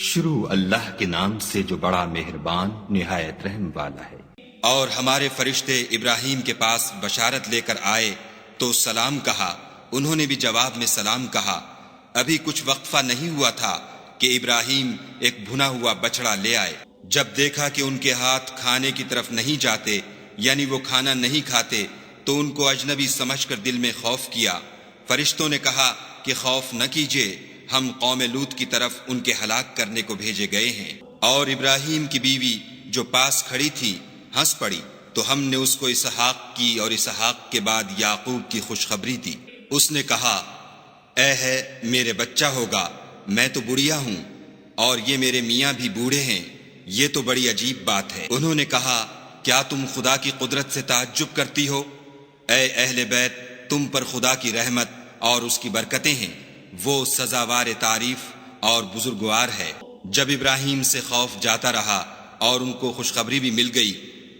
شروع اللہ کے نام سے جو بڑا مہربان نہایت رحم والا ہے۔ اور ہمارے فرشتے ابراہیم کے پاس بشارت لے کر آئے تو سلام کہا، انہوں نے بھی جواب میں سلام کہا۔ ابھی کچھ وقفہ نہیں ہوا تھا کہ ابراہیم ایک بھنا ہوا بچڑا لے آئے۔ جب دیکھا کہ ان کے ہاتھ کھانے کی طرف نہیں جاتے، یعنی وہ کھانا نہیں کھاتے، تو ان کو اجنبی سمجھ کر دل میں خوف کیا۔ فرشتوں نے کہا کہ خوف نہ کیجیے، ہم قوم لوط کی طرف ان کے ہلاک کرنے کو بھیجے گئے ہیں۔ اور ابراہیم کی بیوی جو پاس کھڑی تھی ہنس پڑی، تو ہم نے اس کو اسحاق کی اور اسحاق کے بعد یعقوب کی خوشخبری دی۔ اس نے کہا، اے ہے میرے بچہ ہوگا، میں تو بڑھیا ہوں اور یہ میرے میاں بھی بوڑھے ہیں، یہ تو بڑی عجیب بات ہے۔ انہوں نے کہا، کیا تم خدا کی قدرت سے تعجب کرتی ہو؟ اے اہل بیت، تم پر خدا کی رحمت اور اس کی برکتیں ہیں، وہ سزاوار تعریف اور بزرگوار ہے۔ جب ابراہیم سے خوف جاتا رہا اور ان کو خوشخبری بھی مل گئی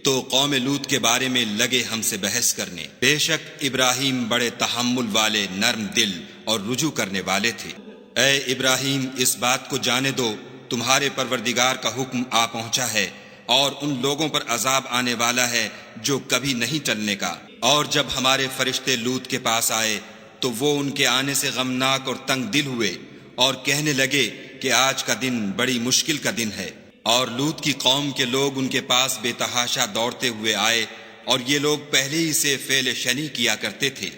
تو قوم لوط کے بارے میں لگے ہم سے بحث کرنے۔ بے شک ابراہیم بڑے تحمل والے، نرم دل اور رجوع کرنے والے تھے۔ اے ابراہیم، اس بات کو جانے دو تمہارے پروردگار کا حکم آ پہنچا ہے، اور ان لوگوں پر عذاب آنے والا ہے جو کبھی نہیں ٹلنے کا۔ اور جب ہمارے فرشتے لوط کے پاس آئے تو وہ ان کے آنے سے غمناک اور تنگ دل ہوئے اور کہنے لگے کہ آج کا دن بڑی مشکل کا دن ہے۔ اور لوط کی قوم کے لوگ ان کے پاس بے تحاشا دوڑتے ہوئے آئے، اور یہ لوگ پہلے ہی سے فعل شنی کیا کرتے تھے۔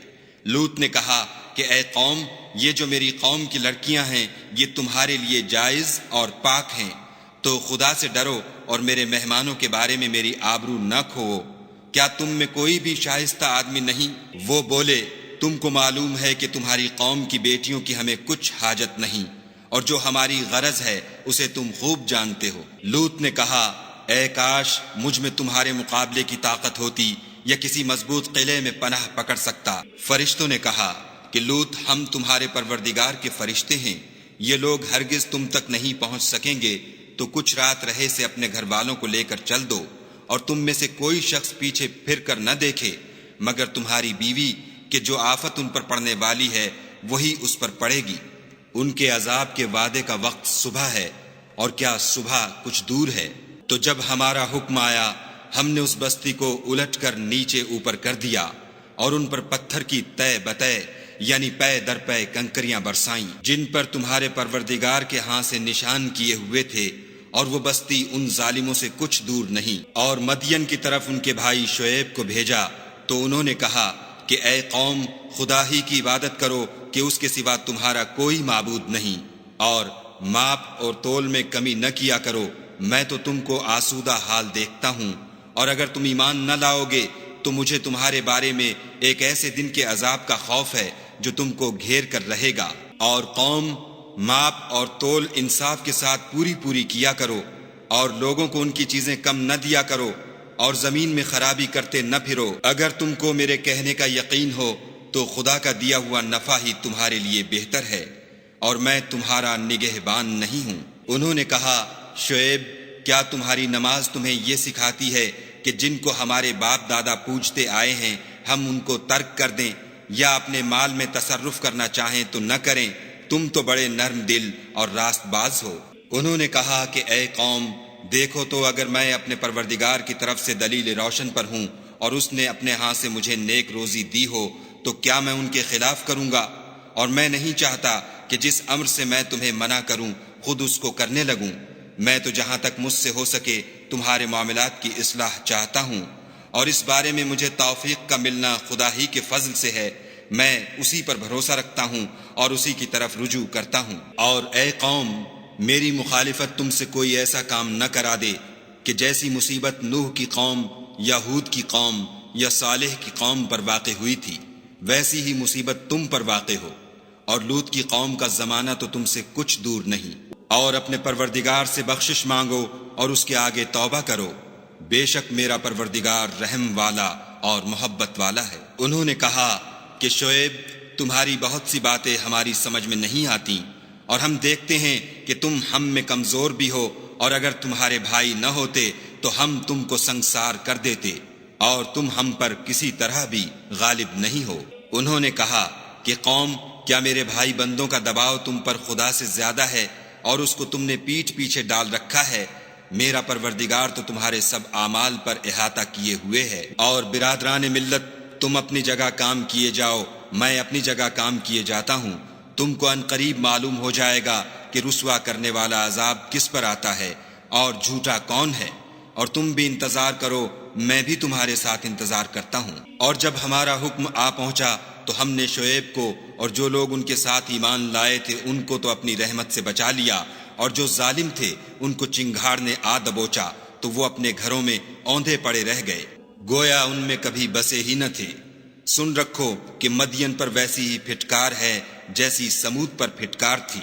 لوط نے کہا کہ اے قوم، یہ جو میری قوم کی لڑکیاں ہیں یہ تمہارے لیے جائز اور پاک ہیں، تو خدا سے ڈرو اور میرے مہمانوں کے بارے میں میری آبرو نہ کھوؤ۔ کیا تم میں کوئی بھی شائستہ آدمی نہیں؟ وہ بولے، تم کو معلوم ہے کہ تمہاری قوم کی بیٹیوں کی ہمیں کچھ حاجت نہیں، اور جو ہماری غرض ہے اسے تم خوب جانتے ہو۔ لوط نے کہا، اے کاش مجھ میں تمہارے مقابلے کی طاقت ہوتی یا کسی مضبوط قلعے میں پناہ پکڑ سکتا۔ فرشتوں نے کہا کہ لوط، ہم تمہارے پروردگار کے فرشتے ہیں، یہ لوگ ہرگز تم تک نہیں پہنچ سکیں گے، تو کچھ رات رہے سے اپنے گھر والوں کو لے کر چل دو، اور تم میں سے کوئی شخص پیچھے پھر کر نہ دیکھے مگر تمہاری بیوی، کہ جو آفت ان پر پڑنے والی ہے وہی اس پر پڑے گی۔ ان کے عذاب کے وعدے کا وقت صبح ہے، اور کیا صبح کچھ دور ہے؟ تو جب ہمارا حکم آیا ہم نے اس بستی کو الٹ کر نیچے اوپر کر دیا، اور ان پر پتھر کی تہ بتہ یعنی پے در پے کنکریاں برسائیں، جن پر تمہارے پروردگار کے ہاں سے نشان کیے ہوئے تھے، اور وہ بستی ان ظالموں سے کچھ دور نہیں۔ اور مدین کی طرف ان کے بھائی شعیب کو بھیجا تو انہوں نے کہا کہ اے قوم، خدا ہی کی عبادت کرو کہ اس کے سوا تمہارا کوئی معبود نہیں، اور ماپ اور تول میں کمی نہ کیا کرو، میں تو تم کو آسودہ حال دیکھتا ہوں، اور اگر تم ایمان نہ لاؤ گے تو مجھے تمہارے بارے میں ایک ایسے دن کے عذاب کا خوف ہے جو تم کو گھیر کر رہے گا۔ اور قوم، ماپ اور تول انصاف کے ساتھ پوری پوری کیا کرو، اور لوگوں کو ان کی چیزیں کم نہ دیا کرو، اور زمین میں خرابی کرتے نہ پھرو۔ اگر تم کو میرے کہنے کا یقین ہو تو خدا کا دیا ہوا نفع ہی تمہارے لیے بہتر ہے، اور میں تمہارا نگہبان نہیں ہوں۔ انہوں نے کہا، شعیب، کیا تمہاری نماز تمہیں یہ سکھاتی ہے کہ جن کو ہمارے باپ دادا پوجتے آئے ہیں ہم ان کو ترک کر دیں، یا اپنے مال میں تصرف کرنا چاہیں تو نہ کریں؟ تم تو بڑے نرم دل اور راست باز ہو۔ انہوں نے کہا کہ اے قوم، دیکھو تو اگر میں اپنے پروردگار کی طرف سے دلیل روشن پر ہوں اور اس نے اپنے ہاں سے مجھے نیک روزی دی ہو تو کیا میں ان کے خلاف کروں گا؟ اور میں نہیں چاہتا کہ جس امر سے میں تمہیں منع کروں خود اس کو کرنے لگوں۔ میں تو جہاں تک مجھ سے ہو سکے تمہارے معاملات کی اصلاح چاہتا ہوں، اور اس بارے میں مجھے توفیق کا ملنا خدا ہی کے فضل سے ہے، میں اسی پر بھروسہ رکھتا ہوں اور اسی کی طرف رجوع کرتا ہوں۔ اور اے قوم، میری مخالفت تم سے کوئی ایسا کام نہ کرا دے کہ جیسی مصیبت نوح کی قوم یا ہود کی قوم یا صالح کی قوم پر واقع ہوئی تھی ویسی ہی مصیبت تم پر واقع ہو، اور لوط کی قوم کا زمانہ تو تم سے کچھ دور نہیں۔ اور اپنے پروردگار سے بخشش مانگو اور اس کے آگے توبہ کرو، بے شک میرا پروردگار رحم والا اور محبت والا ہے۔ انہوں نے کہا کہ شعیب، تمہاری بہت سی باتیں ہماری سمجھ میں نہیں آتی، اور ہم دیکھتے ہیں کہ تم ہم میں کمزور بھی ہو، اور اگر تمہارے بھائی نہ ہوتے تو ہم تم کو سنگسار کر دیتے، اور تم ہم پر کسی طرح بھی غالب نہیں ہو۔ انہوں نے کہا کہ قوم، کیا میرے بھائی بندوں کا دباؤ تم پر خدا سے زیادہ ہے؟ اور اس کو تم نے پیٹھ پیچھے ڈال رکھا ہے، میرا پروردگار تو تمہارے سب اعمال پر احاطہ کیے ہوئے ہے۔ اور برادران ملت، تم اپنی جگہ کام کیے جاؤ، میں اپنی جگہ کام کیے جاتا ہوں۔ تم کو ان قریب معلوم ہو جائے گا کہ رسوا کرنے والا عذاب کس پر آتا ہے اور جھوٹا کون ہے، اور تم بھی انتظار کرو، میں بھی تمہارے ساتھ انتظار کرتا ہوں۔ اور جب ہمارا حکم آ پہنچا تو ہم نے شعیب کو اور جو لوگ ان کے ساتھ ایمان لائے تھے ان کو تو اپنی رحمت سے بچا لیا، اور جو ظالم تھے ان کو چنگھاڑ نے آ دبوچا تو وہ اپنے گھروں میں اوندھے پڑے رہ گئے، گویا ان میں کبھی بسے ہی نہ تھے۔ سن رکھو کہ مدین پر ویسی ہی پھٹکار ہے جیسی سمود پر پھٹکار تھی۔